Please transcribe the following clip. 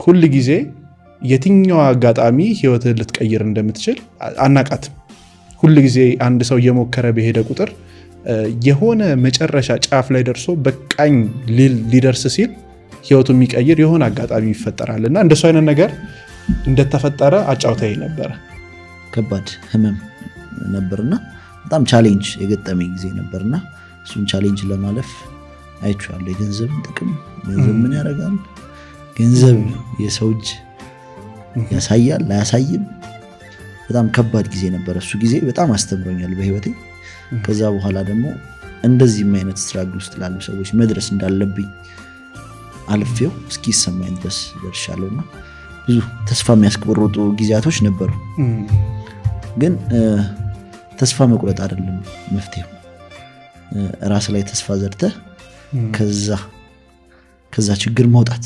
ሁሉ ጊዜ የትኛው አጋጣሚ ህይወትህን ልትቀይር እንደምትችል አናቃትም። ሁሉ ጊዜ አንድ ሰው እየሞከረ በሄደ ቁጥር የሆነ መጨረሻ ጫፍ ላይ ደርሶ በቃኝ ሊደርስ ሲል ህይወቱ የሚቀይር የሆነ አጋጣሚ ይፈጠራልና እንደሱ አይነት ነገር እንደተፈጠረ አጫውተኝ ነበር። ከባድ ህመም ነበርና በጣም ቻሌንጅ የገጠመኝ ጊዜ ነበርና እሱን ቻሌንጅ ለማለፍ አይቻለሁ። የገንዘብ ጥቅም ገንዘብ ምን ያደርጋል? ገንዘብ የሰው እጅ ያሳያል አያሳይም? በጣም ከባድ ጊዜ ነበር። እሱ ጊዜ በጣም አስተምሮኛል በህይወቴ። ከዛ በኋላ ደግሞ እንደዚህም አይነት ስትራግል ውስጥ ላሉ ሰዎች መድረስ እንዳለብኝ አልፌው እስኪሰማኝ ድረስ ደርሻለሁና ብዙ ተስፋ የሚያስቆርጡ ጊዜያቶች ነበሩ። ግን ተስፋ መቁረጥ አይደለም መፍትሄው። ራስ ላይ ተስፋ ዘርተህ ከዛ ችግር መውጣት